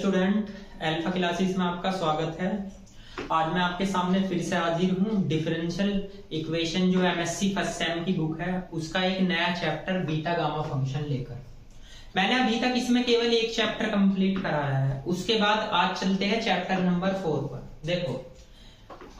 Student, alpha classes में आपका स्वागत है। आज मैं आपके सामने फिर से हाजिर हूँ। डिफरेंशियल इक्वेशन जो एमएससी फर्स्ट सेम की बुक है उसका एक नया चैप्टर बीटा गामा फंक्शन लेकर। मैंने अभी तक इसमें केवल एक चैप्टर कंप्लीट कराया है। उसके बाद आज चलते हैं चैप्टर नंबर 4 पर। देखो,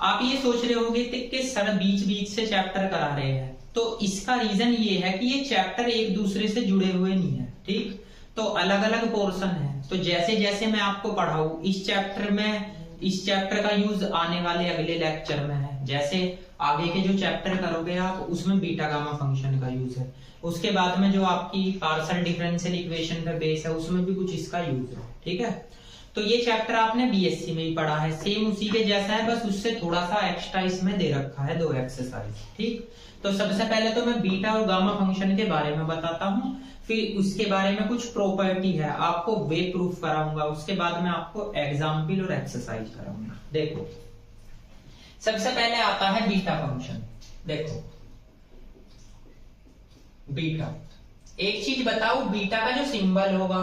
आप ये सोच रहे होंगे कि सर बीच बीच से चैप्टर करा रहे हैं, तो इसका रीजन ये है कि ये चैप्टर एक दूसरे से जुड़े हुए नहीं है। ठीक, तो अलग अलग पोर्शन है। तो जैसे जैसे मैं आपको पढ़ाऊं इस चैप्टर का यूज आने वाले अगले लेक्चर में है। जैसे आगे के जो चैप्टर करोगे आप उसमें बीटा गामा फंक्शन का यूज है। उसके बाद में जो आपकी पार्शियल डिफरेंशियल इक्वेशन का बेस है उसमें भी कुछ इसका यूज है। ठीक है, तो ये चैप्टर आपने बीएससी में ही पढ़ा है, सेम उसी के जैसा है, बस उससे थोड़ा सा एक्स्ट्रा इसमें दे रखा है 2 एक्सरसाइज। ठीक, तो सबसे पहले तो मैं बीटा और गामा फंक्शन के बारे में बताता हूँ, फिर उसके बारे में कुछ प्रॉपर्टी है आपको वे प्रूफ कराऊंगा। उसके बाद में आपको एग्जाम्पल और एक्सरसाइज कराऊंगा। देखो, सबसे पहले आता है बीटा फंक्शन। देखो बीटा, एक चीज बताओ, बीटा का जो सिंबल होगा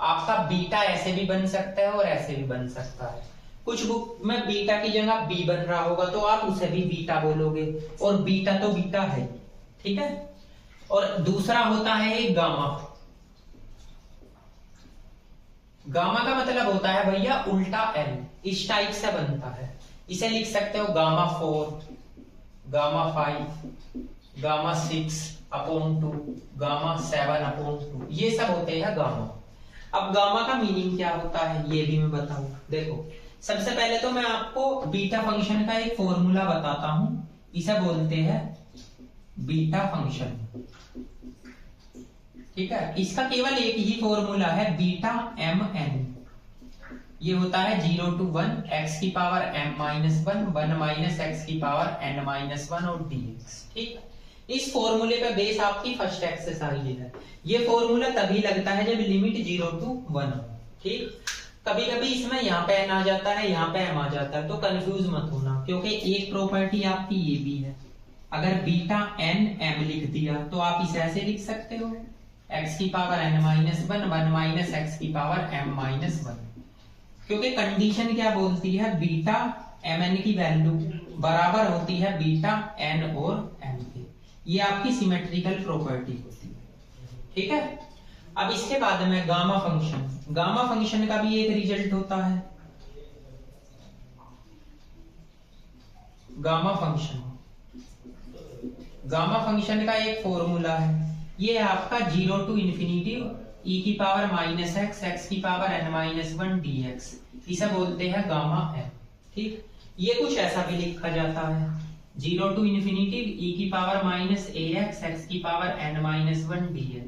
आपका बीटा ऐसे भी बन सकता है और ऐसे भी बन सकता है। कुछ बुक में बीटा की जगह बी बन रहा होगा तो आप उसे भी बीटा बोलोगे, और बीटा तो बीटा है। ठीक है, और दूसरा होता है एक गामा। गामा का मतलब होता है भैया उल्टा एन, इस टाइप से बनता है। इसे लिख सकते हो गामा 4, गामा 5, गामा 6/2, गामा 7/2, ये सब होते हैं गामा। अब गामा का मीनिंग क्या होता है ये भी मैं बताऊं। देखो, सबसे पहले तो मैं आपको बीटा फंक्शन का एक फॉर्मूला बताता हूं। इसे बोलते हैं बीटा फंक्शन। ठीक है, इसका केवल एक ही फॉर्मूला है, बीटा mn। ये होता है 0 to 1 x की पावर m-1 1 माइनस x की पावर n-1 और dx। ठीक, इस फॉर्मूले पे बेस आपकी फर्स्ट एक्सरसाइज है। ये फॉर्मूला तभी लगता है जब लिमिट 0 to 1 हो। ठीक, कभी कभी इसमें यहाँ पे n आ जाता है, यहाँ पे m आ जाता है, तो कंफ्यूज मत होना, क्योंकि एक प्रॉपर्टी आपकी ये भी है। अगर बीटा n m लिख दिया तो आप इसे ऐसे लिख सकते हो, x की पावर n-1 1 माइनस x की पावर m-1, क्योंकि कंडीशन क्या बोलती है, बीटा mn की वैल्यू बराबर होती है बीटा n और m के। ये आपकी सिमेट्रिकल प्रॉपर्टी होती है। ठीक है, अब इसके बाद में गामा फंक्शन। गामा फंक्शन का भी एक रिजल्ट होता है गामा फंक्शन। गामा फंक्शन का एक फॉर्मूला है, ये आपका 0 to इंफिनिटी e की पावर माइनस x की पावर n-1 dx, इसे बोलते हैं गामा m। ठीक, ये कुछ ऐसा भी लिखा जाता है 0 to इंफिनिटी e की पावर माइनस x की पावर n-1 dx,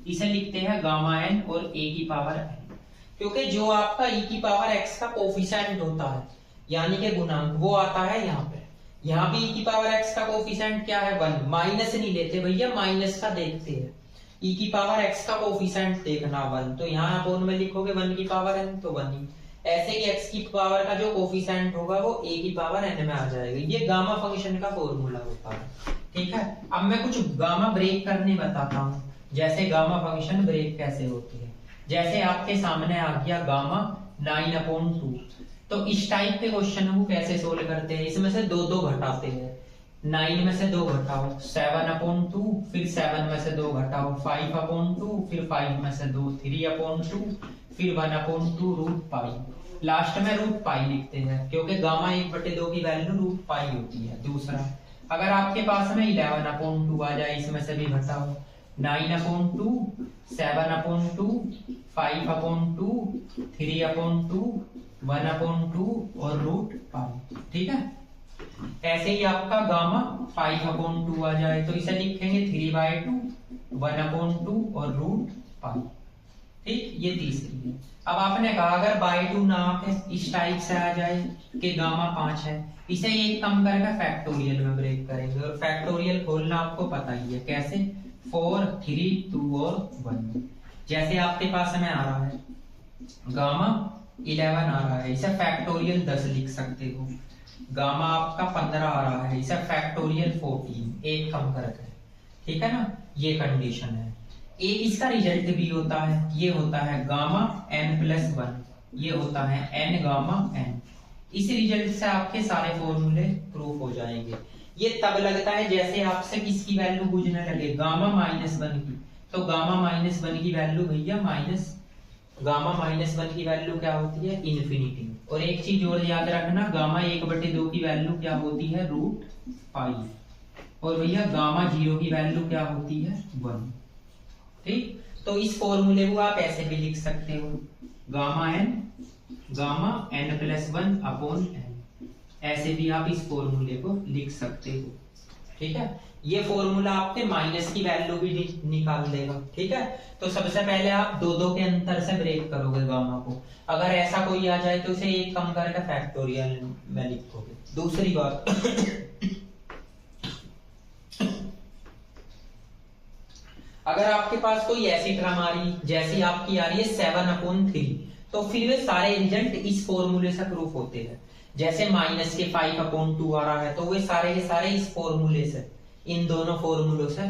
इसे लिखते हैं गामा n और a की पावर n। क्योंकि जो आपका e की पावर x का कोफिशिएंट होता है यानी कि गुणांक, वो आता है यहाँ पे। यहाँ भी e की पावर x का कोफिशिएंट क्या है 1, माइनस नहीं लेते भैया, माइनस का देखते हैं। e की पावर x का कोफिशिएंट देखना 1, तो यहाँ आप में लिखोगे 1 की पावर n तो 1 ही। ऐसे ही x की पावर का जो कोफिशिएंट होगा वो a की पावर n में आ जाएगा। ये गामा फंक्शन का फॉर्मूला होता है। ठीक है, अब मैं कुछ गामा ब्रेक करने बताता हूँ, जैसे गामा फंक्शन ब्रेक कैसे होती है। जैसे आपके सामने आ गया गामा 9/2, तो इस टाइप के क्वेश्चन को कैसे सोल्व करते हैं, इसमें से 2 घटाते हैं। 9 में से 2 घटाओ 7/2, फिर 7 में से 2 घटाओ 5/2, फिर 5 में से 2 3/2, फिर 1/2 रूट पाई। लास्ट में रूट पाई लिखते हैं क्योंकि गामा 1/2 की वैल्यू रूट पाई होती है। दूसरा, अगर आपके पास में 11/2 आ जाए, इसमें से भी घटाओ 9/2, 7/2, 5/2, 3/2, 1/2 और रूट पाई। ठीक है, ऐसे ही आपका गामा 5/2 आ जाए तो इसे लिखेंगे 3/2, 1/2 और रूट पाई। ठीक, ये तीसरी है। अब आपने कहा अगर बाय 2 ना आके इस टाइप से आ जाए कि गामा 5 है, इसे एक कम करके फैक्टोरियल में ब्रेक करेंगे, और फैक्टोरियल खोलना आपको पता ही है कैसे, 4 3 2 और 1। जैसे आपके पास में आ रहा है गामा 11 आ रहा है, इसे फैक्टोरियल 10 लिख सकते हो। गामा आपका 15 आ रहा है, इसे फैक्टोरियल 14, एक कम करके। ठीक है ना, ये कंडीशन है। एक इसका रिजल्ट भी होता है, ये होता है गामा n+1, ये होता है n गामा n। इस रिजल्ट से आपके सारे फॉर्मूले प्रूफ हो जाएंगे। ये तब लगता है जैसे आपसे किसकी वैल्यू पूछने लगे, गामा -1 की। तो गामा -1 की वैल्यू भैया गामा -1 की वैल्यू क्या होती है, इन्फिनिटी। और एक चीज और याद रखना, गामा 1/2 की वैल्यू क्या होती है, √π। और भैया गामा 0 की वैल्यू क्या होती है, 1। ठीक, तो इस फॉर्मूले को आप ऐसे भी लिख सकते हो, गामा n+1/n। ऐसे भी आप इस फॉर्मूले को लिख सकते हो। ठीक है, ये फॉर्मूला आपके माइनस की वैल्यू भी निकाल देगा। ठीक है, तो सबसे पहले आप 2 के अंतर से ब्रेक करोगे गामा को। अगर ऐसा कोई आ जाए तो उसे 1 कम करके फैक्टोरियल में लिखोगे। दूसरी बात अगर आपके पास कोई ऐसी टर्म आ रही जैसी आपकी आ रही है 7/3, तो फिर वे सारे रिजल्ट इस फॉर्मूले से प्रूफ होते हैं। जैसे माइनस के 5/2 आ रहा है, तो वे सारे के सारे इस फॉर्मूले से, इन दोनों फॉर्मूलों से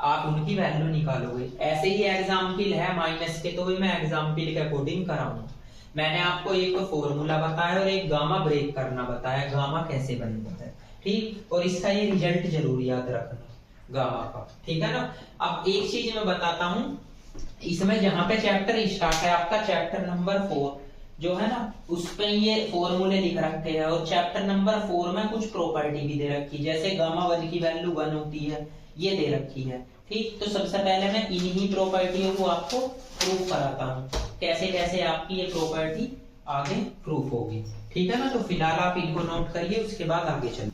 आप उनकी वैल्यू निकालोगे। ऐसे ही एग्जाम्पल है माइनस के, तो भी मैं एग्जाम्पल के अकॉर्डिंग कराऊंगा। मैंने आपको एक तो फॉर्मूला बताया और एक गामा ब्रेक करना बताया, गामा कैसे बनता है। ठीक, और इसका ये रिजल्ट जरूर याद रखना गामा का। ठीक है ना। अब एक चीज मैं बताता हूं, इसमें जहां पे चैप्टर स्टार्ट है आपका, चैप्टर नंबर 4 जो है ना, उस पे ये फॉर्मूले लिख रखे हैं। और चैप्टर नंबर 4 में कुछ प्रॉपर्टी भी दे रखी है, जैसे गामा 1 की वैल्यू 1 होती है, ये दे रखी है। ठीक, तो सबसे पहले मैं इन्हीं प्रॉपर्टियों को आपको प्रूफ कराता हूँ, कैसे कैसे आपकी ये प्रॉपर्टी आगे प्रूफ होगी। ठीक है ना, तो फिलहाल आप इनको नोट करिए, उसके बाद आगे चलिए।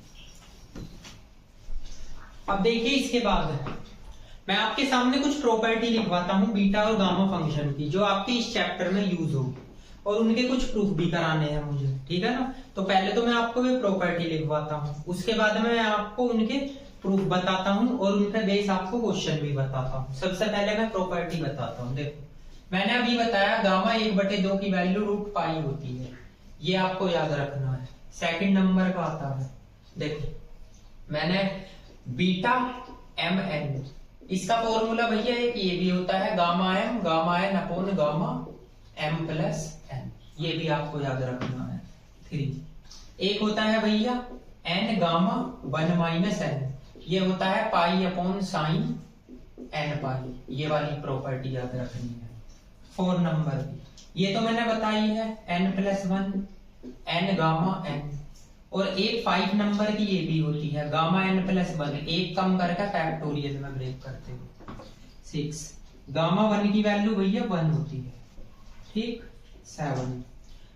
अब देखिए, इसके बाद मैं आपके सामने कुछ प्रॉपर्टी लिखवाता हूँ बीटा और गामा फंक्शन की, जो आपके इस चैप्टर में यूज होगी, और उनके कुछ प्रूफ भी कराने हैं मुझे। ठीक है ना, तो पहले तो मैं आपको वे प्रॉपर्टी लिखवाता हूँ, उसके बाद मैं आपको उनके प्रूफ बताता हूँ और उनका बेस आपको क्वेश्चन भी बताता हूँ। सबसे पहले मैं प्रॉपर्टी बताता हूँ। देखो, मैंने अभी बताया गामा 1/2 की वैल्यू √π होती है, ये आपको याद रखना है। सेकंड नंबर का आता है, देखो मैंने बीटा mn, इसका फॉर्मूला भैया एक ये भी होता है, गामा n/गामा m+n। ये भी आपको याद रखना है। 3 एक होता है भैया n गामा 1-n, ये होता है π/sin nπ। ये वाली प्रॉपर्टी याद रखनी है। 4 नंबर की ये तो मैंने बताई है, n+1 n गामा n। और एक 5 नंबर की ये भी होती है, गामा n+1, एक कम करके फैक्टोरियल में ब्रेक करते हो। 6 गामा 1 की वैल्यू भैया 1 होती है। ठीक, 7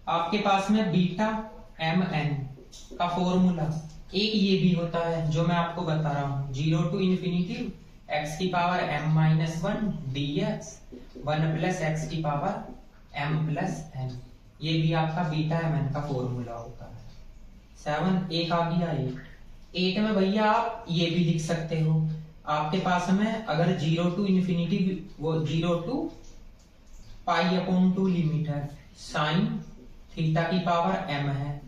आपके पास में बीटा mn का फॉर्मूला एक ये भी होता है, जो मैं आपको बता रहा हूं, 0 to ∞ x⁻m−1 dx 1 + x⁻m+n। ये भी आपका बीटा mn का फॉर्मूला होता है। 7 एक आ गया। 8 में भैया आप ये भी लिख सकते हो, आपके पास में अगर 0 to ∞, वो 0 to π/2 लिमिट है, sin θ⁻m है,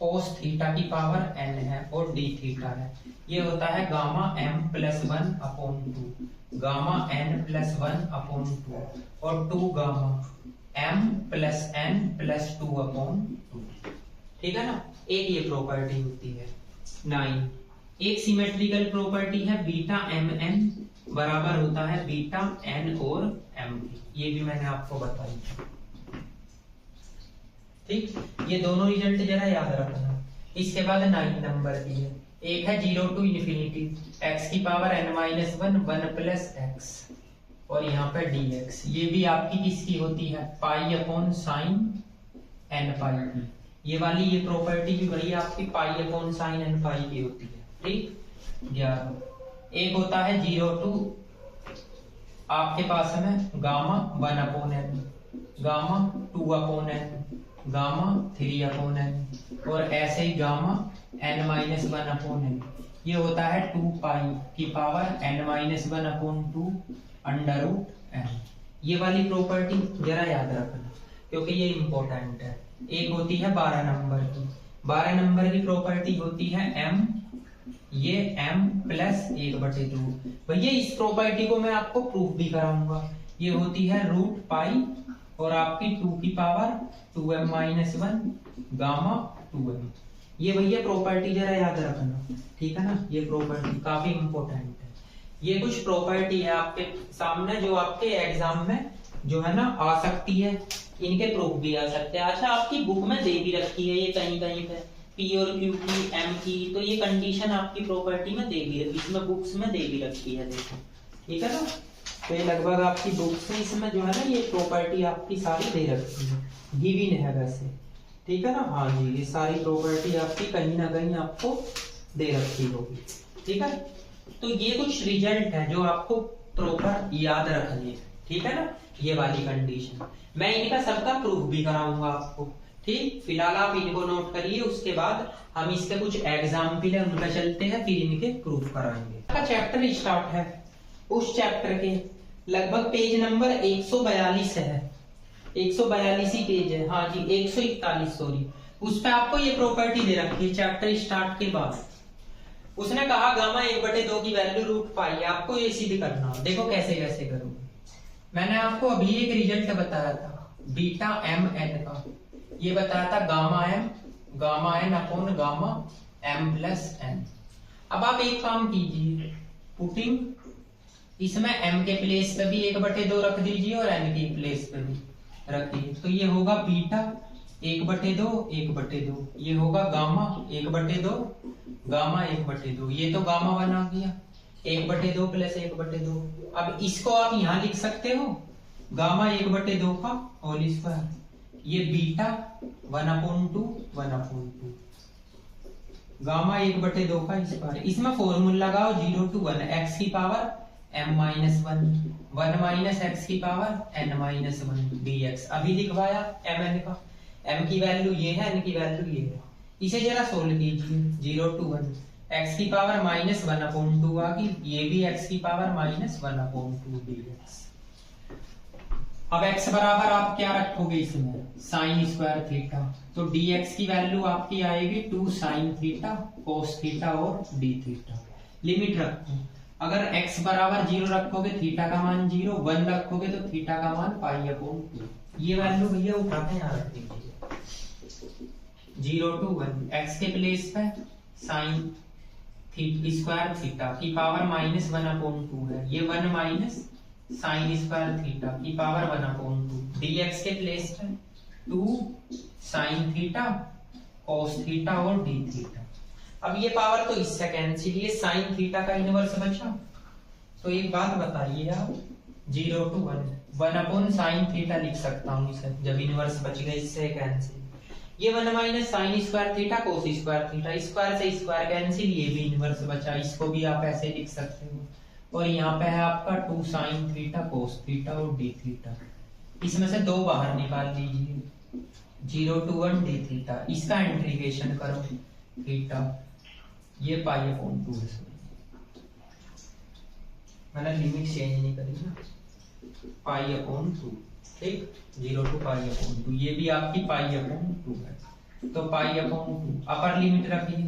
cos θ⁻n है, और d थीटा है। ये होता है गामा m+1/2, गामा n+1/2, और 2 गामा m+n+2/2। ठीक है ना, एक ये प्रॉपर्टी होती है। 9 एक सिमेट्रिकल प्रॉपर्टी है, बीटा mn बराबर होता है बीटा n और m। ये भी मैंने आपको बताई। ठीक, ये दोनों रिजल्ट जरा याद रखना। इसके बाद 9 नंबर की है, एक है 0 to ∞ x⁻n−1 1 + x, और यहाँ पे dx। ये भी आपकी किसकी होती है, π/sin nπ। ये वाली ये प्रॉपर्टी भी बड़ी आपकी π/sin nπ की होती है। ठीक, 11 एक होता है 0 to आपके पास में gamma 1/n, gamma 2/n, gamma 3/n, और ऐसे ही गामा n-1/n। ये होता है 2πn−1/2 √n। ये वाली प्रॉपर्टी जरा याद रखना, क्योंकि ये इंपॉर्टेंट है। एक होती है 12 नंबर की, 12 नंबर की प्रॉपर्टी होती है m, ये m+1/2। भैया इस प्रॉपर्टी को मैं आपको प्रूफ भी कराऊंगा। ये होती है √π और आपकी 2 की power 2m minus 1 gamma 2m। ये भैया प्रॉपर्टी जरा याद रखना, ठीक है ना। ये प्रॉपर्टी काफी इंपॉर्टेंट है। ये कुछ प्रॉपर्टी है आपके सामने जो आपके एग्जाम में जो है ना आ सकती है, इनके प्रूफ भी आ सकते हैं। अच्छा, आपकी बुक में दे भी रखी है ये कहीं कहीं पे, P और Q की, M की, तो ये कंडीशन आपकी प्रॉपर्टी में दे भी रखी, इसमें बुक्स में दे भी रखी है, देखो, ठीक है ना। तो ये लगभग आपकी बुक्स में इसमें जो है ना ये प्रॉपर्टी आपकी सारी दे रखी है, गिवन है वैसे, ठीक है ना। हाँ जी, ये सारी प्रॉपर्टी आपकी कहीं ना कहीं आपको दे रखी होगी, ठीक है। तो ये कुछ रिजल्ट है जो आपको प्रॉपर याद रखनी है, ठीक है ना। ये वाली कंडीशन मैं इनका सबका प्रूफ भी कराऊंगा आपको, ठीक। फिलहाल आप इनको नोट करिए, उसके बाद हम इसके कुछ एग्जाम्पल है उनका चलते हैं, फिर इनके प्रूफ कराएंगे। का चैप्टर स्टार्ट है, उस चैप्टर के लगभग पेज नंबर 142 है, 142 ही पेज है, हाँ जी 141 सॉरी। उस पे आपको ये प्रॉपर्टी दे रखी है चैप्टर स्टार्ट के बाद। उसने कहा गामा 1/2 की वैल्यू रूट पाई है, आपको ये सिद्ध करना। देखो कैसे कैसे करोगे। मैंने आपको अभी एक रिजल्ट बताया था बीटा एम एन का, ये बताया था gamma n upon gamma m plus n. अब आप एक काम कीजिए, पुटिंग इसमें m के प्लेस पे भी 1/2 रख दीजिए और n के प्लेस पे भी रखिए, तो ये होगा बीटा 1/2, ये होगा गामा 1/2, गामा 1/2, ये तो गामा 1 आ गया 1/2 प्लस 1/2। अब इसको आप यहां लिख सकते हो गामा 1/2 का होल स्क्वायर, ये बीटा 1/2 गामा 1/2 का स्क्वायर। इसमें फॉर्मूला लगाओ 0 to 1 x की power m minus 1 minus x की पावर n माइनस 1 dx। अभी लिखवाया mn का, m की वैल्यू ये है, n की वैल्यू ये है। इसे जरा सोल्व कीजिए 0 to 1 x की पावर माइनस 1/2 आ गई, ये भी x की पावर माइनस 1/2 dx। अब x बराबर आप क्या रखोगे इसमें साइन स्क्वायर थीटा, तो dx की वैल्यू आपकी आएगी 2 साइन थीटा कोस थीटा और d थीटा। लिमिट रखो, अगर x बराबर 0 रखोगे थीटा का मान 0, 1 रखोगे तो थीटा का मान π/2। ये वैल्यू भैया उठाते यहाँ रख दीजिए 0 to 1 x के प्लेस पे साइन स्क्वायर थीटा की पावर माइनस 1/2 है, ये 1 माइनस साइन स्क्वायर थीटा की पावर 1/2 dx के प्लेस पे 2 साइन थीटा cos थीटा और d थीटा। अब ये पावर तो इससे कैंसिल, ये साइन थीटा का इनवर्स बचा। तो एक बात बताइए आप 0 to 1 साइन थीटा लिख सकता हूँ इसे, जब इनवर्स बच गया इससे कैंसिल। ये 1 minus sine square theta cos square theta, square से स्क्वायर कैंसिल, ये भी इनवर्स बचा, इसको भी आप ऐसे लिख सकते हो। और यहाँ पे है आपका 2 साइन थीटा कोस थीटा और d थीटा, इसमें से 2 बाहर निकाल लीजिए 0 to 1 d थीटा, इसका इंटीग्रेशन करो थीटा, ये π/2 है। मैंने लिमिट चेंज नहीं करी ना, π/2, ठीक 0 to π/2, ये भी आपकी π/2 है, तो π/2 अपर लिमिट रखिए,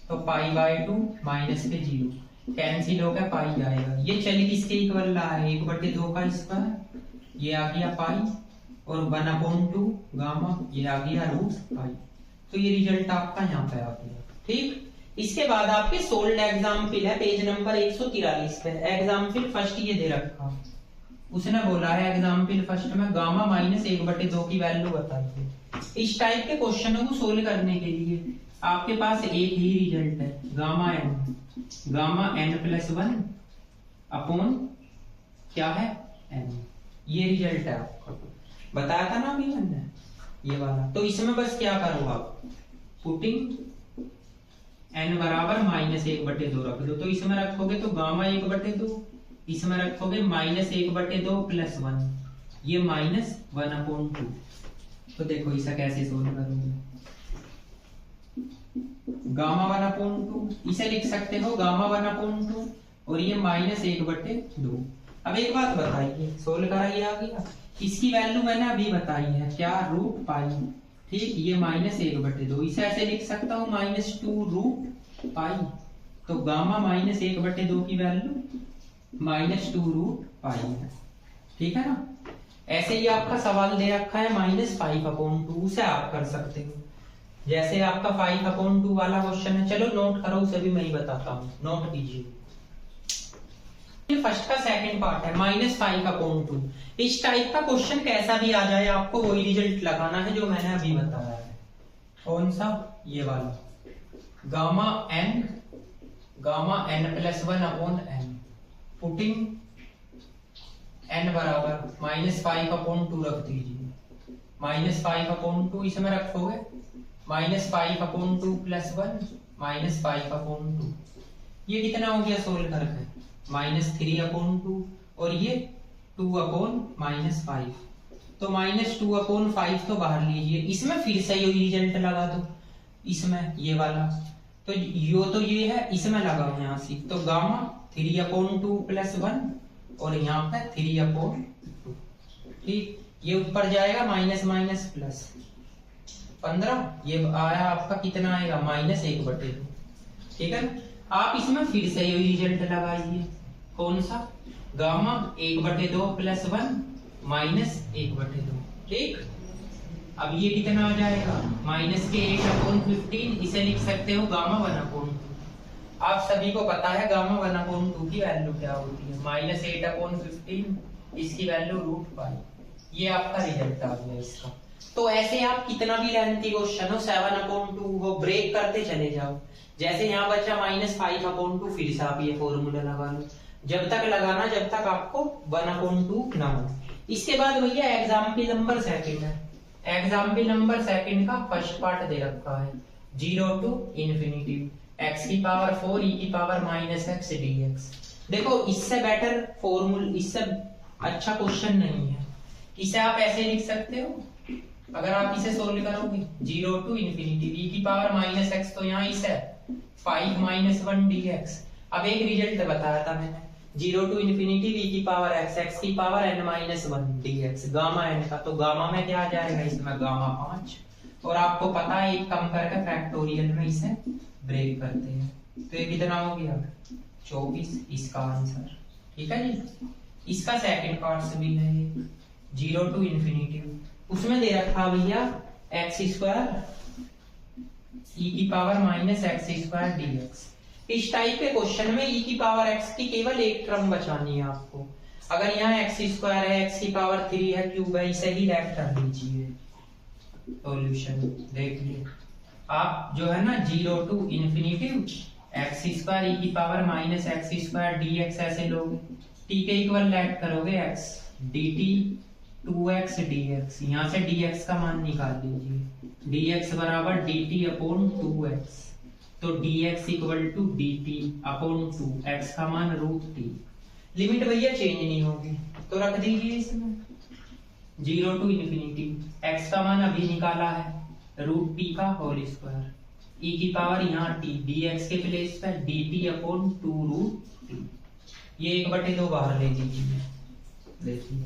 तो π/2 माइनस पे 0 कैंसिल हो गया, पाई आएगा। ये चल किसके इक्वल रहा है 1/2 का स्क्वायर, ये आ गया पाई, और 1/2 गामा, ये आ गया रूट पाई। तो ये रिजल्ट आपका यहाँ पे आ गया, ठीक। इसके बाद आपके सोल्ड एग्जाम्पल है पेज नंबर 143 पे। एग्जाम्पल फर्स्ट ये दे रखा, उसने बोला है एग्जाम्पल फर्स्ट में गामा माइनस 1/2 की वैल्यू बताइए। इस टाइप के क्वेश्चनों को सोल्व करने के लिए आपके पास एक ही रिजल्ट है, गामा n प्लस 1 अपॉन क्या है n, ये रिजल्ट है आपका, बताया था ना अभी मैंने ये वाला। तो इसमें बस क्या करो आप, पुटिंग n बराबर माइनस 1/2 रख दो, तो इसमें रखोगे तो गामा 1/2, इसमें रखोगे माइनस 1/2 प्लस 1, ये माइनस 1/2। तो देखो इसे कैसे सोल्व करोगे, गामा 1/2 इसे लिख सकते हो गामा 1/2 और ये माइनस 1/2। अब एक बात बताइए, सोल्व कराइए आ गया। इसकी वैल्यू मैंने अभी बताई है क्या, रूट पाई, ठीक। ये माइनस 1/2, इसे ऐसे लिख सकता हूँ -2 रूट पाई। तो गामा माइनस 1/2 की वैल्यू -2 रूट पाई है, ठीक है ना। ऐसे ही आपका सवाल दे रखा है -5/2, उसे आप कर सकते हो। जैसे आपका 5/2 वाला क्वेश्चन है, चलो नोट करो, उसे भी मैं ही बताता हूँ, नोट कीजिए। फर्स्ट का सेकंड पार्ट है -5/2। इस टाइप का क्वेश्चन कैसा भी आ जाए आपको वही रिजल्ट लगाना है जो मैंने अभी बताया है। कौन सा? ये वाला gamma n +1/n, putting n बराबर -5/2 रख दीजिए। -5/2 इसमें रखोगे, -5/2 + 1 -5/2, ये कितना हो गया सोल्व करके? -3/2 और ये 2/-5, तो -2/5 तो बाहर लीजिए। इसमें फिर से यही रिजल्ट लगा दो, इसमें ये वाला तो ये है, इसमें लगाओ यहाँ से, तो गामा 3/2 + 1 और यहाँ पे 3/2, ठीक। ये ऊपर जाएगा --+15, ये आया आपका कितना आएगा? -1/2, ठीक है। आप इसमें फिर से यही रिजल्ट लगाइए। कौन सा? गामा 1/2 + 1 -1/2, ठीक। अब ये कितना आ जाएगा? -8/15, इसे लिख सकते हो गामा 1/2। आप सभी को पता है गामा 1/2 की वैल्यू क्या होती है, -8/15, इसकी वैल्यू √π। ये आपका रिजल्ट आ गया इसका। तो ऐसे आप कितना भी लेंथी क्वेश्चन हो 7/2 वो ब्रेक करते चले जाओ। जैसे यहाँ बचा -5/2, फिर से आप ये फॉर्मूला लगा लो, जब तक लगाना जब तक आपको 1/2 ना हो। इसके बाद भैया एग्जाम्पल नंबर सेकंड है। एग्जाम्पल नंबर सेकंड का फर्स्ट पार्ट दे रखा है 0 to ∞ x⁴ e⁻x dx। देखो इससे बेटर फॉर्मूला, इससे अच्छा क्वेश्चन नहीं है। इसे आप ऐसे लिख सकते हो, अगर आप इसे सोल्व करोगे 0 to ∞ e⁻x, तो यहाँ इसे 5 - 1 dx। अब एक रिजल्ट बताया था मैंने 0 to ∞ x⁻n - 1 dx gamma n का, तो गामा में क्या आ जाएगा? इसमें गामा 5, और आपको पता है एक कम करके फैक्टोरियल में इसे ब्रेक करते हैं, तो ये कितना हो गया? 24, इसका आंसर, ठीक है जी। इसका सेकंड पार्ट भी है 0 to ∞, उसमें दे रखा भैया x² e⁻x² dx। इस टाइप के क्वेश्चन में e⁻x की केवल एक टर्म बचानी है आपको। अगर यहाँ x² है, x⁻3 है, क्यूब है, इसे ही लेफ्ट कर लीजिए। सॉल्यूशन देखिए, आप जो है ना 0 to ∞ x² e⁻x² dx ऐसे लोगे, t के इक्वल लेफ्ट करोगे x dt 2x dx, यहाँ से dx का मान निकाल लीजिए, dx बराबर dt/2x, तो dx = dt/2, x का मान √t। लिमिट भैया चेंज नहीं होगी, तो रख दीजिए इसमें 0 to ∞, x का मान अभी निकाला है √t², e की पावर यहाँ t, dx के प्लेस पर dt/2√t, ये 1/2 बाहर ले लीजिए। देखिए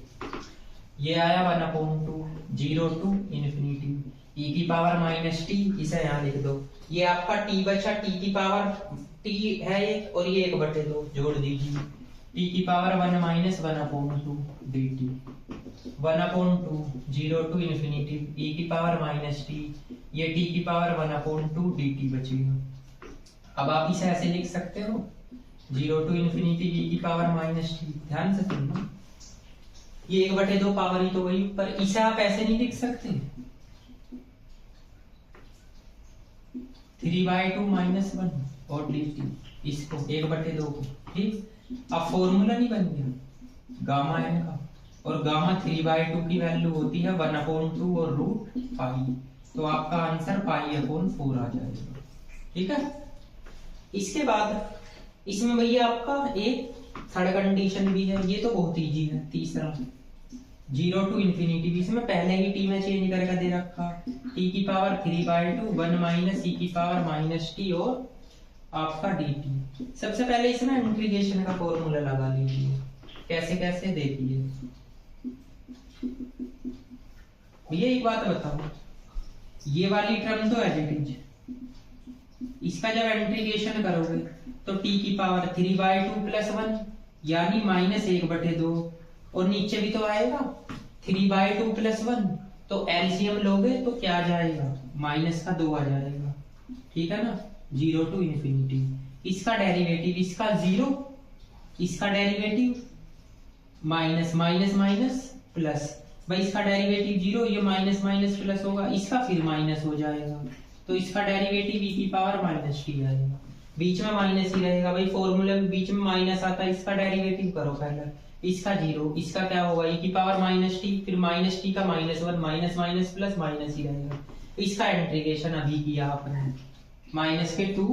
ये आया 1/2, 0 to ∞, e की पावर -t, इसे यहाँ लिख दो। ये आपका t बचा, t की पावर t है एक, और ये 1/2 जोड़ दीजिए, t की पावर 1 - 1/2 dt, 1/2, 0 to ∞, e की पावर -t, ये t की पावर 1/2 dt बचेगा। अब आप इसे ऐसे लिख सकते हो 0 to ∞, e की पावर -t, ध्यान से सुनना, ये 1/2 पावर ही तो वही, पर इसे आप ऐसे नहीं लिख सकते 3/2 - 1 और dt, इसको 1/2 को, ठीक। अब फॉर्मूला नहीं बन गया गामा n का, और गामा 3/2 की वैल्यू होती है 1/2 और √π, तो आपका आंसर π/4 आ जाएगा, ठीक है। इसके बाद इसमें भैया आपका एक थर्ड कंडीशन भी है, ये तो बहुत इजी है। तीसरा 0 to ∞, इसमें पहले ही t में चेंज करके दे रखा, t की पावर 3/2, 1 - e की पावर -t और आपका dt। सबसे पहले इसमें इंटीग्रेशन का फॉर्मूला लगा लीजिए, कैसे कैसे देखिए। भैया एक बात बताओ, ये वाली टर्म तो एज इट इज, इसका जब इंटीग्रेशन करोगे तो t की पावर 3/2 + 1 यानी -1/2, और नीचे भी तो आएगा 3/2 + 1, तो एलसीएम लोगे तो क्या आ जाएगा, माइनस का 2 आ जाएगा, ठीक है ना। 0 to इन्फिनिटी, इसका डेरिवेटिव, इसका 0, इसका derivative minus minus minus plus, भाई इसका डेरिवेटिव 0, ये माइनस माइनस प्लस होगा, इसका फिर माइनस हो जाएगा, तो इसका डेरिवेटिव e की पावर माइनस टी आएगा, बीच में माइनस ही रहेगा भाई, फॉर्मूले में बीच में माइनस आता है, इसका डेरिवेटिव करो पहले, इसका 0, इसका क्या होगा e की पावर माइनस टी, फिर माइनस टी का -1, माइनस माइनस प्लस माइनस ही रहेगा, इसका इंटीग्रेशन अभी किया आपने, माइनस के 2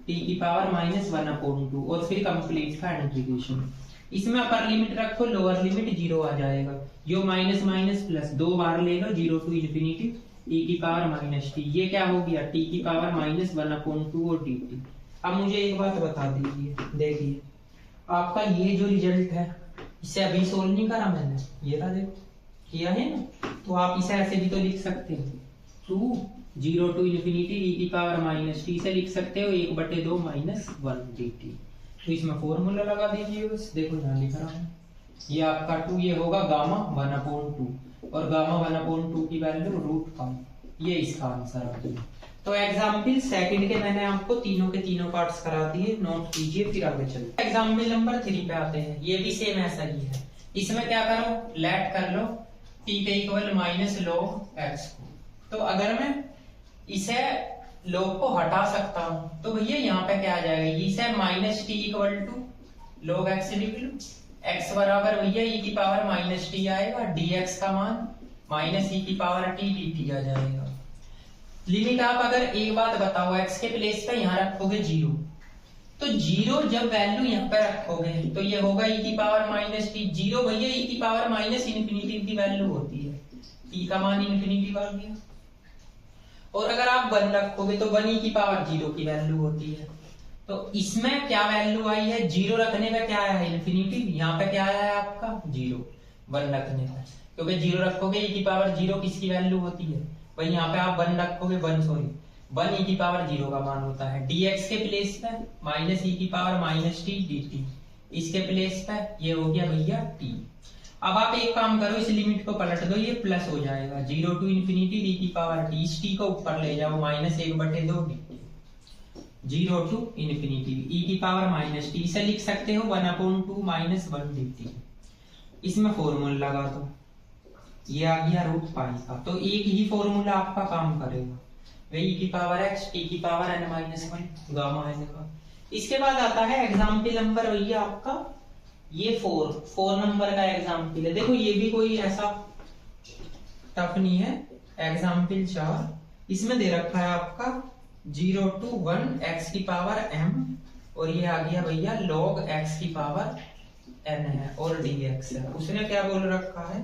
टी की पावर -1/2, और फिर कंप्लीट का इंटीग्रेशन, इसमें अपर लिमिट रखो, लोअर लिमिट 0 आ जाएगा, जो माइनस माइनस प्लस 2 बार लेगा, 0 to इन्फिनिटी e की पावर माइनस टी, ये क्या हो गया t की पावर -1/2 और dt। अब मुझे एक बात बता दीजिए, देखिए आपका ये जो रिजल्ट है, इसे अभी सोल्व नहीं करा मैंने, ये था देखो, किया है ना, तो आप इसे ऐसे भी तो लिख सकते हो, 0 to इन्फिनिटी e की पावर माइनस टी से लिख सकते हो 1/2 -1 dt। तो इसमें फॉर्मूला लगा दीजिए बस, देखो यहाँ लिख रहा हूँ, ये आपका 2, ये होगा गामा 1/2, और गामा 1/2 की वैल्यू √5, ये इसका आंसर आ गया। तो एग्जाम्पल सेकंड के मैंने आपको तीनों के तीनों पार्ट्स करा दिए, नोट कीजिए, फिर आगे चलते। एग्जाम्पल नंबर 3 पे आते हैं, ये भी सेम ऐसा ही है, इसमें क्या करो, लेट कर लो t के इक्वल -log x को, तो अगर मैं इसे log को हटा सकता हूं तो भैया यहाँ पे क्या आ जाएगा, इसे -t = log x लिख लो, x बराबर भैया e की पावर -t आएगा, dx का मान -e की पावर t dt आ जाएगा। लिमिट आप अगर एक बात बताओ, x के प्लेस पे यहाँ रखोगे 0, तो 0 जब वैल्यू यहाँ पे रखोगे तो ये होगा e की पावर -t, 0 भैया e की पावर -इन्फिनिटी की वैल्यू होती है, t का मान इन्फिनिटी आ गया, और अगर आप 1 रखोगे तो 1 e की पावर 0 की वैल्यू होती है। तो इसमें क्या वैल्यू आई है, 0 रखने पे क्या आया है, इन्फिनिटी, यहाँ पे क्या आया है आपका 0, 1 रखने पे, क्योंकि 0 रखोगे e की पावर 0 किसकी वैल्यू होती है, भाई यहाँ पे आप 1 रखोगे, 1 e की पावर 0 का मान होता है, dx के प्लेस पे -e की पावर -t dt, इसके प्लेस पे ये हो गया भैया t। अब आप एक काम करो, इस लिमिट को पलट दो, ये प्लस हो जाएगा, 0 to इन्फिनिटी e की पावर t, इस t को ऊपर ले जाओ, -1/2 dt, 0 to इन्फिनिटी e की पावर -t, इसे लिख सकते हो 1/2 -1 dt। इसमें फॉर्मूला लगा दो, ये आ गया √π का, तो एक ही फॉर्मूला आपका काम करेगा, वही e की पावर x, t की पावर n-1 गामा n का। इसके बाद आता है एग्जाम्पल नंबर भैया आपका ये 4 नंबर का एग्जाम्पल है, देखो ये भी कोई ऐसा टफ नहीं है, एग्जाम्पल 4, इसमें दे रखा है आपका 0 to 1 x की पावर m, और ये आ गया भैया log x की पावर n है, और dx है, उसने क्या बोल रखा है,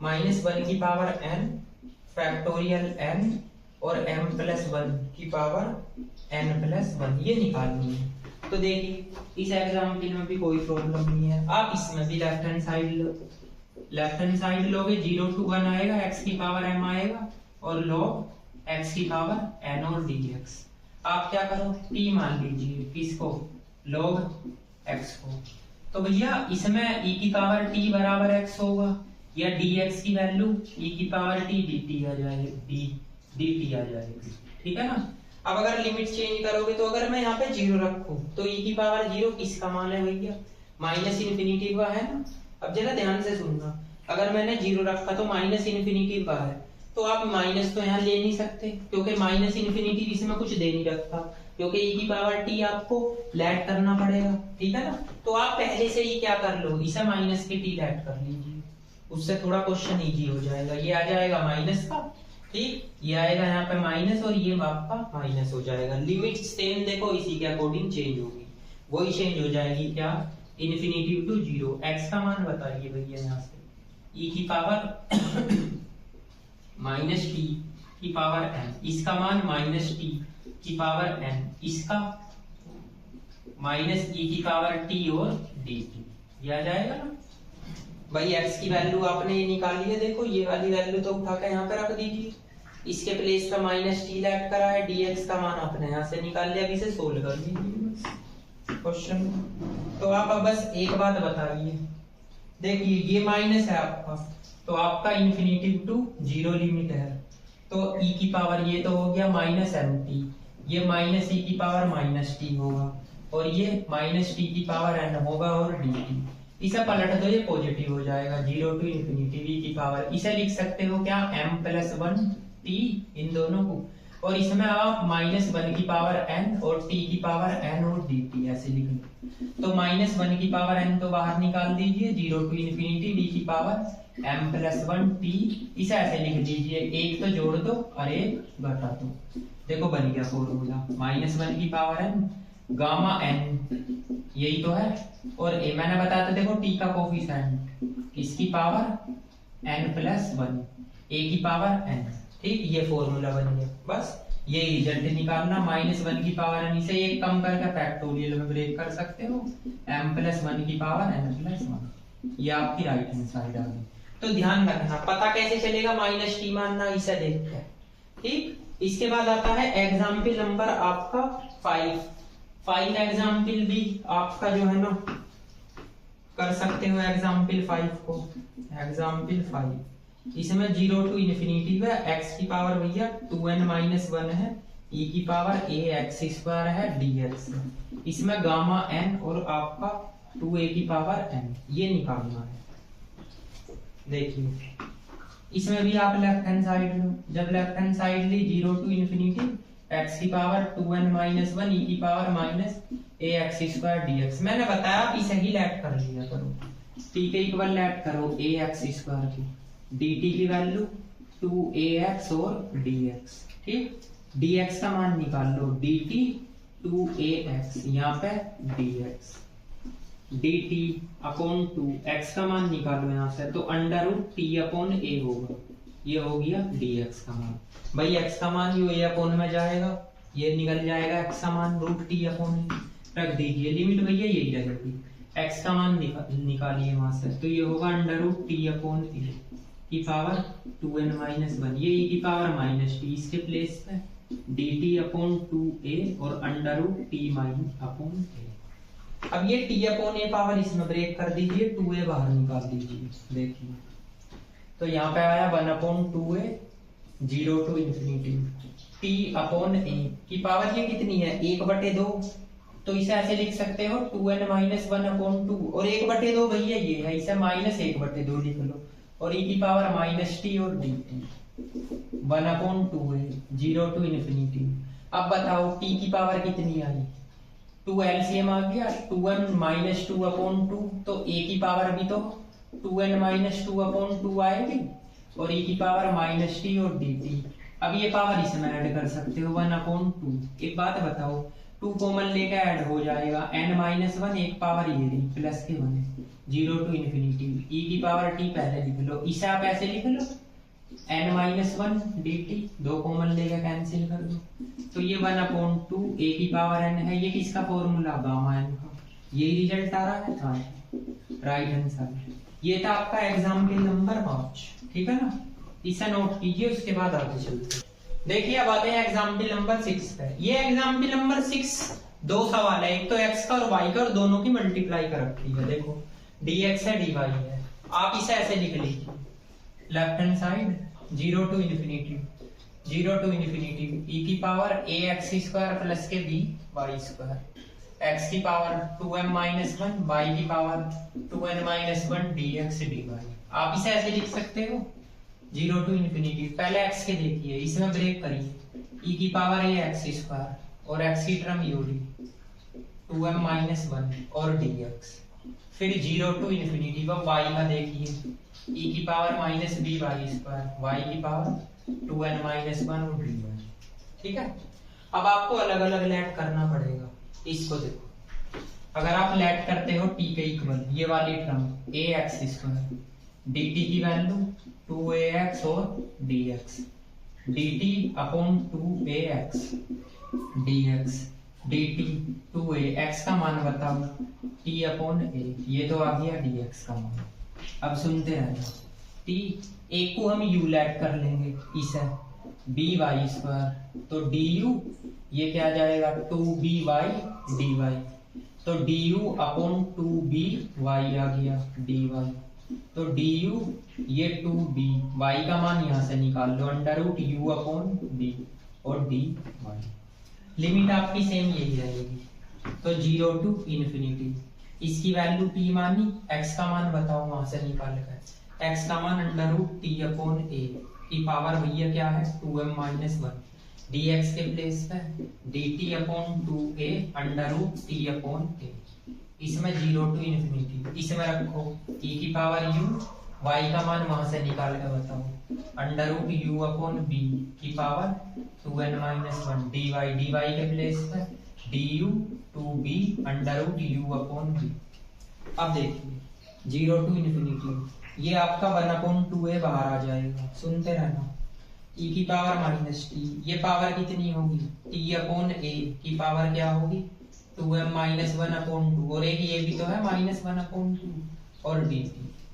-1 की पावर n फैक्टोरियल n और m+1 की पावर n+1, ये निकालनी है। तो देखिए इस एग्जाम्पल में भी कोई प्रॉब्लम नहीं है, आप इसमें भी लेफ्ट हैंड साइड लो, लेफ्ट हैंड साइड लोगे 0 to 1 आएगा, x की पावर m आएगा, और log x की पावर n और dx। आप क्या करो, t मान लीजिए किसको, log x को, तो भैया इसमें e की पावर t बराबर x होगा, या dx की वैल्यू e की पावर t dt आ जाएगी, dt आ जाएगी, ठीक है ना। अब अगर लिमिट चेंज करोगे, तो अगर मैं यहाँ पे 0 रखूं तो e की पावर 0 किसका मान है भैया, -इन्फिनिटी का है ना। अब जरा ध्यान से सुनना, अगर मैंने 0 रखा तो -इन्फिनिटी का है, तो आप माइनस तो यहाँ ले नहीं सकते, क्योंकि -इन्फिनिटी इसमें कुछ दे नहीं रखता, क्योंकि e की पावर t आपको लेट करना पड़ेगा, ठीक है ना। तो आप पहले से ही क्या कर लो, इसे माइनस के t लेट कर लीजिए, उससे थोड़ा क्वेश्चन इजी हो जाएगा, ये आ जाएगा माइनस का, ठीक, ये आएगा यहाँ पे माइनस, और ये आपका माइनस हो जाएगा। लिमिट सेम देखो इसी के अकॉर्डिंग चेंज होगी, वही चेंज हो जाएगी, क्या, इन्फिनिटी टू 0। x का मान बताइए भैया यहाँ से, e की पावर -t की पावर n, इसका मान -t की पावर n, इसका -e की पावर t और dt, ये आ जाएगा ना भाई। x की वैल्यू आपने ये निकाली है, देखो ये वाली वैल्यू तो उठा के यहाँ पे रख दीजिए, इसके प्लेस पे -t लेट करा है, dx का मान आपने यहाँ से निकाल लिया, अब इसे सोल्व कर लीजिए क्वेश्चन। तो आप अब बस एक बात बताइए, देखिए ये माइनस है आपका, तो आपका इन्फिनिटी टू जीरो लिमिट है, तो e की पावर ये तो हो गया माइनस एम टी, ये माइनस e की पावर माइनस टी होगा, और ये माइनस टी की पावर n होगा, और डी टी इसे पलट दो, ये पॉजिटिव हो जाएगा, जीरो टू इन्फिनिटी v की पावर। इसे लिख सकते हो क्या, m प्लस वन टी इन दोनों को, और इसमें आप माइनस वन की पावर n और t की पावर n और dt ऐसे लिख लो। तो माइनस वन की पावर n तो बाहर निकाल दीजिए, जीरो टू इन्फिनिटी v की power m plus one T, इसे ऐसे लिख दीजिए, एक तो जोड़ दो और एक घटा दो। देखो बन गया फॉर्मूला, माइनस वन की पावर n गामा n, यही तो है, और ए मैंने बताया था देखो t का कोफिशिएंट, इसकी power n plus one, a की पावर n, ठीक, ये फॉर्मूला बन गया। बस ये रिजल्ट निकालना, माइनस वन की पावर n, इसे एक कम करके फैक्टोरियल में ब्रेक कर सकते हो, m प्लस वन की पावर n प्लस वन, ये आपकी राइट हैंड साइड आ गई। तो ध्यान रखना, पता कैसे चलेगा माइनस टी मानना, इसे देखते हैं, ठीक। इसके बाद आता है एग्जाम्पल नंबर आपका 5। फाइल एग्जाम्पल भी आपका जो है ना कर सकते हो, एग्जाम्पल 5 को, एग्जाम्पल 5, इसमें जीरो टू इन्फिनिटी है, x की पावर भैया 2n माइनस वन है, e की पावर a x स्क्वायर है dx, इसमें गामा n और आपका 2a की पावर n, ये निकालना है। देखिए इसमें भी आप लेफ्ट हैंड साइड लो, जब लेफ्ट हैंड साइड ली जीरो टू इन्फिनिटी x की power 2n minus one, e की power minus a x square dx, मैंने बताया आप इसे ही लेट कर लिया करो, t के इक्वल लेट करो a x स्क्वायर की, dt की वैल्यू 2ax और dx, ठीक, dx का मान निकाल लो, dt 2ax, यहाँ पे dx, dt अपॉन 2, x का मान निकालो यहाँ से, तो under root t upon a होगा, ये हो गया dx का मान। भाई x का मान ये अपॉन में जाएगा, ये निकल जाएगा x का मान रूट t अपॉन a, रख दीजिए, लिमिट भैया यही रहेगी, x का मान निकालिए वहां से, तो ये होगा under root t upon a की पावर 2n माइनस वन, ये e की पावर माइनस टी, इसके प्लेस पे dt अपॉन 2a और under root t minus upon a। अब ये t अपॉन a पावर इसमें ब्रेक कर दीजिए, 2a बाहर निकाल दीजिए, देखिए तो यहाँ पे आया 1 upon 2a, zero to infinity t upon a की पावर ये कितनी है, 1/2, तो इसे ऐसे लिख सकते हो 2n माइनस वन अपॉन 2, और 1/2 भैया ये है, इसे माइनस 1/2 लिख लो, और e की पावर माइनस टी और dt, 1 upon 2a, zero to infinity. अब बताओ t की पावर कितनी आई, 2 एलसीएम आ गया, 2n माइनस 2 अपॉन 2, तो a की पावर भी तो 2n माइनस 2 अपॉन 2 आएगी, और e की पावर माइनस टी और dt। अब ये पावर इसमें ऐड कर सकते हो 1 अपॉन 2। एक बात बताओ, 2 कॉमन लेकर ऐड हो जाएगा, n माइनस वन, एक पावर ये रही प्लस के 1, जीरो टू इन्फिनिटी, e की पावर t पहले लिख लो, इसे आप ऐसे लिख लो n minus one dt, 2 common लेकर कैंसिल कर दो, तो ये 1 अपॉन 2, a की पावर n है, ये किसका फॉर्मूला, गामा n का, यही रिजल्ट आ रहा है, हाँ राइट हैंड साइड। ये था आपका एग्जाम्पल नंबर 5, ठीक है ना, इसे नोट कीजिए, उसके बाद आगे चलते हैं। देखिए अब आते हैं एग्जाम्पल नंबर 6 पे। ये एग्जाम्पल नंबर 6 दो सवाल है, एक तो x का और y का, और दोनों की मल्टीप्लाई कर रखी है, देखो dx है dy है, आप इसे ऐसे लिख लीजिए, left hand side zero to infinity e की power a x square plus के b y स्क्वायर, x की power 2m minus one, y की power 2n minus one dx dy। आप इसे ऐसे लिख सकते हो, जीरो टू इन्फिनिटी, पहले x के देखिए, इसमें ब्रेक करिए, e की पावर a x स्क्वायर और x की टर्म यूडी 2m माइनस वन और dx, फिर जीरो टू इन्फिनिटी पर y का देखिए, e की power minus b y square, y की पावर 2n माइनस वन और dy, ठीक है। अब आपको अलग अलग लेट करना पड़ेगा, इसको देखो, अगर आप लेट करते हो t के इक्वल, ये वाली टर्म ax स्क्वायर, dt की वैल्यू 2ax और dx, dt upon 2ax dx, dt 2a, x का मान बताओ, t अपॉन a, ये तो आ गया dx का मान। अब सुनते रहना, t a को हम u लेट कर लेंगे, इसे b वाई स्क्वायर, तो du ये क्या जाएगा 2by dy, तो du अपॉन 2by आ गया dy, तो डी यू, ये 2b, y का मान यहाँ से निकाल लो, under root u upon b और dy। लिमिट आपकी सेम यही रहेगी। तो 0 टू इन्फिनिटी, इसकी वैल्यू p मानी, x का मान बताओ वहां से निकाल कर, x का मान under root t upon a की पावर भैया क्या है 2m माइनस 1, dx के प्लेस पे dt upon 2a under root t upon a, इसमें 0 टू इन्फिनिटी, इसमें रखो e की पावर u, y का मान वहां से निकाल कर बताओ under root u upon b की पावर 2n माइनस 1, dy के प्लेस पे du 2b under root u upon b। अब देखिए 0 टू इन्फिनिटी, ये आपका 1/2a बाहर आ जाएगा, सुनते रहना, e की पावर माइनस t, ये पावर कितनी होगी t अपॉन a की पावर क्या होगी 2m माइनस 1/2, और एक ये भी तो है माइनस 1/2 और dt।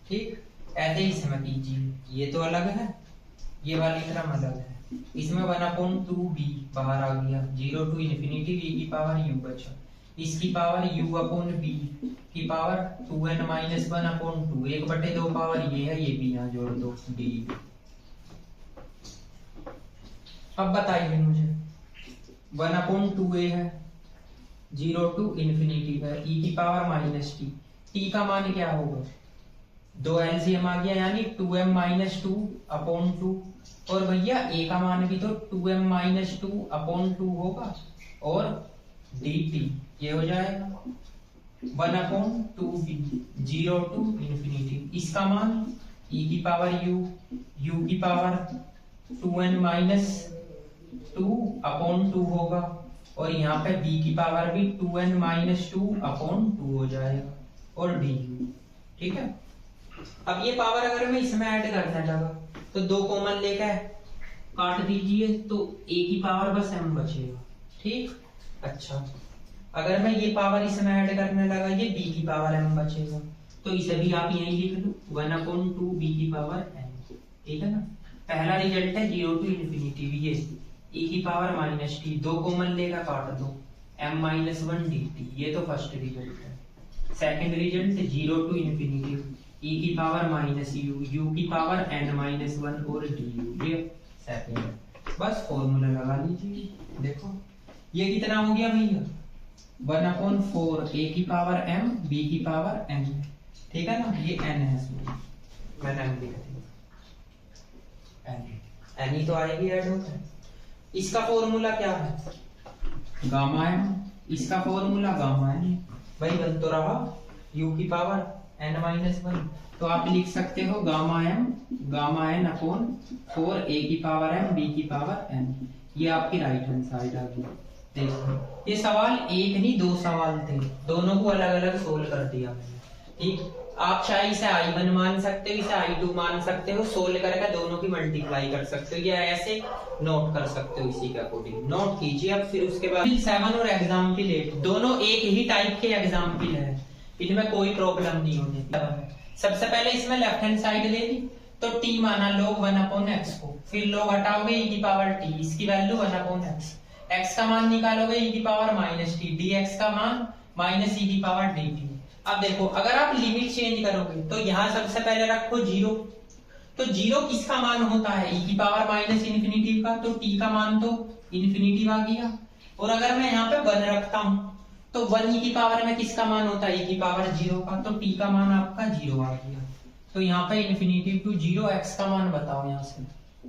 ठीक, ऐसे ही इसमें कीजिए, ये तो अलग है, ये वाली टर्म अलग है, इसमें 1/2b बाहर आ गया, 0 टू इन्फिनिटी e की पावर u बचा, इसकी पावर u अपॉन b की पावर 2n माइनस 1/2, 1/2 पावर ये है, ये भी यहाँ जोड़ दो d। अब बताइए मुझे 1/2a है, 0 टू इन्फिनिटी है, e की पावर माइनस t, t का मान क्या होगा, 2 एलसीएम आ गया यानी 2m माइनस 2 अपॉन 2, और भैया a का मान भी तो 2m माइनस 2 अपॉन 2 होगा, और dt ये हो जाएगा 1/2b 0 टू इन्फिनिटी, इसका मान e की पावर u की पावर 2n माइनस 2 अपॉन 2 होगा, और यहाँ पे b की पावर भी 2n माइनस 2 अपॉन 2 हो जाएगा, और du। ठीक है, अब ये पावर अगर मैं इसमें ऐड करने लगा तो 2 कॉमन लेकर काट दीजिए, तो a की पावर बस m बचेगा। ठीक, अच्छा अगर मैं ये पावर इसमें ऐड करने लगा, ये b की पावर m बचेगा, तो इसे भी आप यहीं लिख लो 1/2b की पावर m। ठीक है ना, पहला रिजल्ट है 0 टू इन्फिनिटी, ये e की पावर माइनस t, 2 कॉमन लेकर काट दो m माइनस 1 dt, ये तो फर्स्ट रिजल्ट है। Second result 0 to infinity e की पावर माइनस u की पावर n माइनस 1 और du, ये सेकंड है। बस फॉर्मूला लगा लीजिए, देखो ये कितना हो गया भैया 1/4 a की पावर m b की पावर n। ठीक है ना, ये n है, मैंने m लिखा था, n ही तो आएगी ऐड होकर। इसका फॉर्मूला क्या है गामा m, इसका फॉर्मूला गामा n, भाई बन तो रहा u की पावर n माइनस 1, तो आप लिख सकते हो गामा n अपॉन 4 a की पावर m b की पावर n, ये आपकी राइट हैंड साइड आ गई। देखो ये सवाल एक नहीं 2 सवाल थे, दोनों को अलग अलग सोल्व कर दिया मैंने। ठीक, आप चाहे इसे i1 मान सकते हो, इसे i2 मान सकते हो, सोल्व करके दोनों की मल्टीप्लाई कर सकते हो, या ऐसे नोट कर सकते हो, इसी के अकॉर्डिंग नोट कीजिए। अब फिर उसके बाद 7 और एग्जाम्पल 8 दोनों एक ही टाइप के एग्जाम्पल है, इनमें कोई प्रॉब्लम नहीं होने। सबसे पहले इसमें लेफ्ट हैंड साइड ले ली, तो t माना लोग 1/x को, फिर लोग हटाओगे e की पावर t, इसकी वैल्यू 1/x, x का मान निकालोगे e की पावर माइनस t, dx का मान माइनस e की पावर dt। अब देखो अगर आप लिमिट चेंज करोगे तो यहाँ सबसे पहले रखो 0, तो 0 किसका मान होता है e की पावर माइनस इन्फिनिटी का, तो t का मान तो इन्फिनिटी आ गया, और अगर मैं यहाँ पे 1 रखता हूँ तो 1 e की पावर में किसका मान होता है e की पावर 0 का, तो t का मान आपका 0 आ गया। तो यहाँ पे इन्फिनिटी टू 0 x का मान बताओ, यहाँ से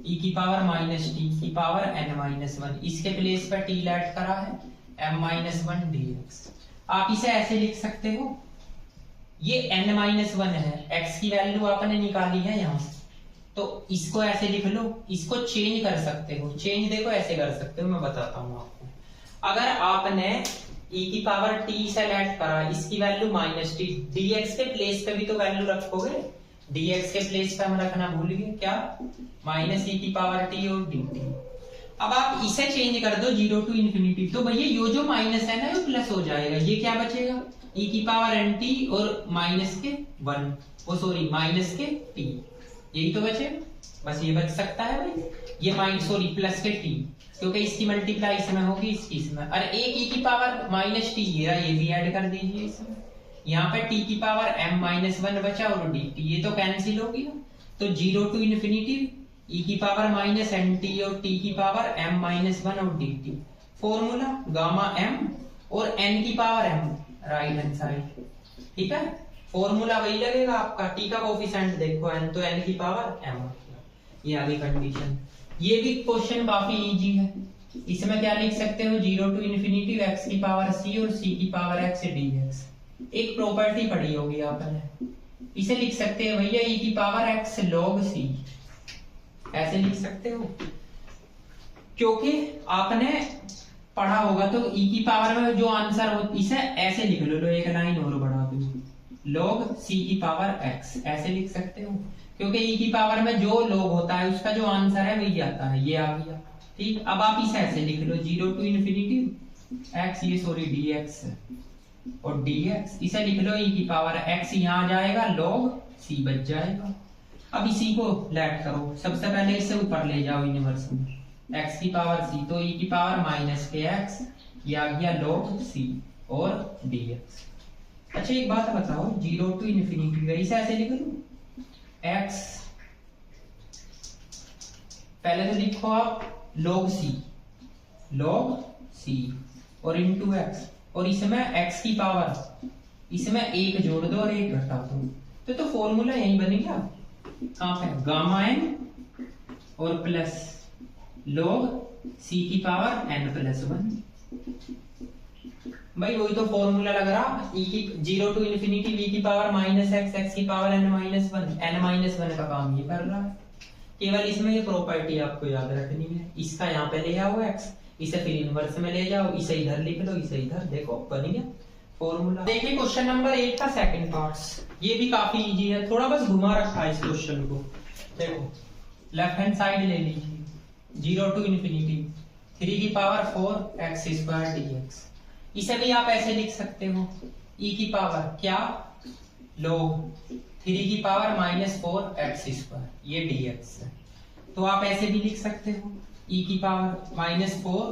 e की पावर माइनस t की पावर n माइनस 1, इसके प्लेस पर t ऐड करा है m माइनस 1 dx। आप इसे ऐसे लिख सकते हो, ये n माइनस 1 है, x की वैल्यू आपने निकाली है यहाँ से, तो इसको ऐसे लिख लो, इसको चेंज कर सकते हो, चेंज देखो ऐसे कर सकते हो, मैं बताता हूँ आपको। अगर आपने e की पावर t सेलेक्ट करा, इसकी वैल्यू माइनस t, dx के प्लेस पे भी तो वैल्यू रखोगे, dx के प्लेस पे हम रखना भूल गए क्या, माइनस e की पावर t और dt। अब आप इसे चेंज कर दो 0 टू इन्फिनिटी, तो भैया ये जो माइनस है ना ये प्लस हो जाएगा, ये क्या बचेगा e की पावर nt और माइनस के 1, वो सॉरी माइनस के t, यही तो बचेगा, बस ये बच सकता है भाई, ये माइनस सॉरी प्लस के t, क्योंकि इसकी मल्टीप्लाई इसमें होगी, इसकी इसमें, और एक e की पावर माइनस t, ये भी ऐड कर दीजिए इसमें, यहाँ पे t की पावर m-1 बचा और dt, ये तो कैंसिल हो गया। तो 0 टू इन्फिनिटी e की पावर माइनस nt और t की पावर m-1 और dt। फॉर्मूला गामा m और n की power m right hand side, ठीक है। फॉर्मूला वही लगेगा आपका, t का कोफिशिएंट देखो n, तो n की पावर m। ये आगे कंडीशन। ये भी क्वेश्चन काफी इजी है। इसमें क्या लिख सकते हो, 0 टू इन्फिनिटी x की पावर c और c की पावर x dx। एक प्रॉपर्टी पढ़ी होगी आपने, इसे लिख सकते हैं भैया e की पावर x log c, ऐसे लिख सकते हो। क्योंकि आपने पढ़ा होगा तो e की पावर में जो आंसर हो, इसे ऐसे लिख लो, एक लाइन और बढ़ा दो, log c की पावर x, ऐसे लिख सकते हो। क्योंकि e की पावर में जो log होता है उसका जो आंसर है वही आता है, ये आ गया, ठीक। अब आप इसे ऐसे लिख लो, 0 टू इन्फिनिटी x, ये सॉरी dx और dx, इसे लिख लो e की पावर x, यहाँ आ जाएगा log c बच जाएगा। अब इसी को लेट करो, सबसे पहले इसे ऊपर ले जाओ इनवर्स में, x की पावर c, तो e की पावर माइनस के x, ये आ गया log c और dx। अच्छा एक बात बताओ, 0 टू इन्फिनिटी का इसे ऐसे लिख लो x, पहले तो लिखो आप log c और इंटू x, और इसमें x की पावर, इसमें एक जोड़ दो और एक घटा दो, तो फॉर्मूला यही बन गया। कहां पे, गामा n और प्लस log c की पावर n+1। भाई वही तो फॉर्मूला लग रहा, e की 0 टू इन्फिनिटी v की पावर माइनस x की पावर n-1 का काम ये कर रहा है। केवल इसमें ये प्रॉपर्टी आपको याद रखनी है, इसका यहाँ पे ले आओ x, इसे फिर इनवर्स में ले जाओ, इसे इधर लिख लो, इसे इधर, देखो बन गया फॉर्मूला। देखिए क्वेश्चन नंबर 8 का सेकंड पार्ट्स, ये भी काफी इजी है, थोड़ा बस घुमा रखा है इस क्वेश्चन को। देखो लेफ्ट हैंड साइड ले लीजिए, 0 टू इन्फिनिटी 3 की पावर 4 x² dx, इसे भी आप ऐसे लिख सकते हो, e की पावर क्या, log 3 की पावर -4 x², ये dx है। तो आप ऐसे भी लिख सकते हो, e की पावर -4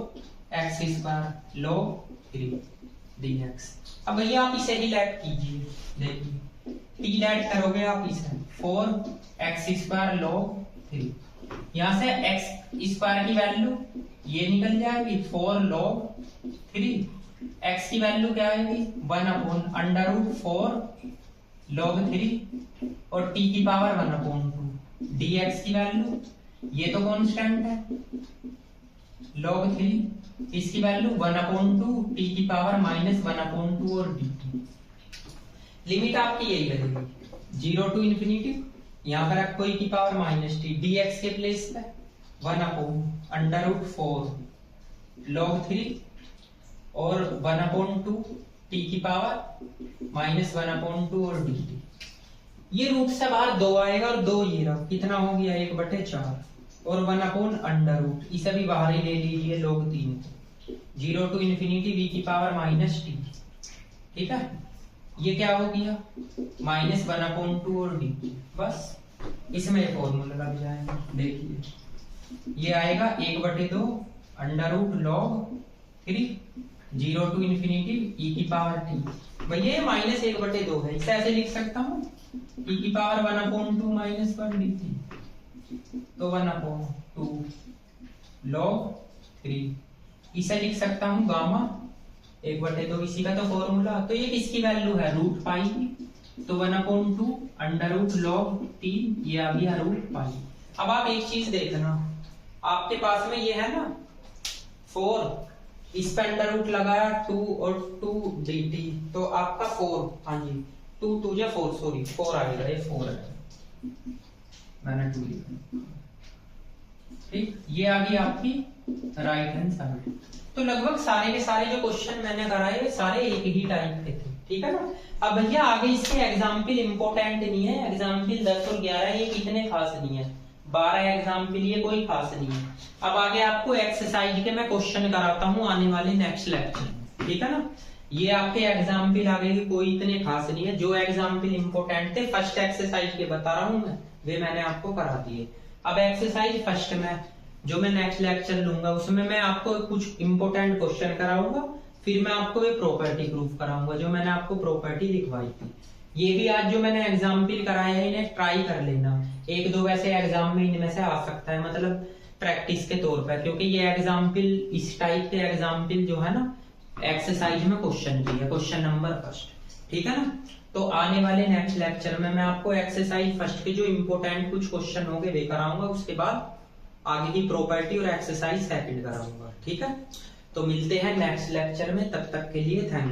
x² log 3 dx। अब भैया आप इसे ही लेट कीजिए, देखिए t लेट करोगे आप इसे 4 x² log 3, यहाँ से x² की वैल्यू ये निकल जाएगी 4 log 3, x की वैल्यू क्या आएगी 1/√4 log 3 और t की पावर 1/2, dx की वैल्यू ये तो कांस्टेंट है log 3, इसकी वैल्यू 1/2 t की पावर -1/2 और dt। लिमिट आपकी यही रहेगी 0 टू इन्फिनिटी, यहाँ पर आप कोई की पावर -t, dx के प्लेस पे 1/√4 log 3 और 1/2 t की पावर -1/2 और dt। ये रूट से बाहर 2 आएगा और 2 ये रहा, कितना हो गया 1/4 और 1/√, इसे भी बाहर ही ले लीजिए log 3 को, 0 टू इन्फिनिटी v की पावर -t, ठीक है। ये क्या हो गया -1/2 और dt, बस इसमें फॉर्मूला लग जाएगा। देखिए ये आएगा 1/2 √log 3 0 टू इन्फिनिटी e की पावर t, भैया -1/2 है, इसे ऐसे लिख सकता हूँ e की पावर 1/2 -1 dt, तो 1/2 log 3, इसे लिख सकता हूँ गामा 1/2, इसी का तो फॉर्मूला। तो ये किसकी वैल्यू है √पाई की, तो 1/2 √log 3, ये आ गया √पाई। अब आप एक चीज देखना, आपके पास में ये है ना 4, इस पे अंडर रूट लगाया 2 और 2 dt, तो आपका 4, हाँ जी 2 2 जा 4, सॉरी 4 आएगा, ये 4 है, मैंने 2 लिखा, ठीक। ये आ गई आपकी राइट हैंड साइड। तो लगभग सारे के सारे जो क्वेश्चन मैंने कराए सारे एक ही टाइप के थे, ठीक है ना। अब भैया आगे इसके एग्जाम्पल इंपॉर्टेंट नहीं है, एग्जाम्पल 10 और 11 ये कितने खास नहीं है, 12 एग्जाम्पल ये कोई खास नहीं है। अब आगे आपको एक्सरसाइज के मैं क्वेश्चन कराता हूँ आने वाले नेक्स्ट लेक्चर, ठीक है ना। ये आपके एग्जाम्पल आगे के कोई इतने खास नहीं है, जो एग्जाम्पल इंपॉर्टेंट थे फर्स्ट एक्सरसाइज के बता रहा हूँ मैं, वे मैंने आपको करा दिए। अब एक्सरसाइज फर्स्ट में जो मैं नेक्स्ट लेक्चर लूंगा उसमें मैं आपको कुछ इंपॉर्टेंट क्वेश्चन कराऊंगा, फिर मैं आपको ये प्रॉपर्टी प्रूफ कराऊंगा जो मैंने आपको प्रॉपर्टी लिखवाई थी। ये भी आज जो मैंने एग्जाम्पल कराया है इन्हें ट्राई कर लेना, एक दो वैसे एग्जाम में इनमें से आ सकता है, मतलब प्रैक्टिस के तौर पर, क्योंकि ये एग्जाम्पल इस टाइप के एग्जाम्पल जो है ना एक्सरसाइज में क्वेश्चन की है, क्वेश्चन नंबर फर्स्ट, ठीक है ना। तो आने वाले नेक्स्ट लेक्चर में मैं आपको एक्सरसाइज फर्स्ट के जो इम्पोर्टेंट कुछ क्वेश्चन होंगे वे कराऊंगा, उसके बाद आगे की प्रॉपर्टी और एक्सरसाइज सेकंड कराऊंगा, ठीक है। तो मिलते हैं नेक्स्ट लेक्चर में, तब तक के लिए थैंक यू।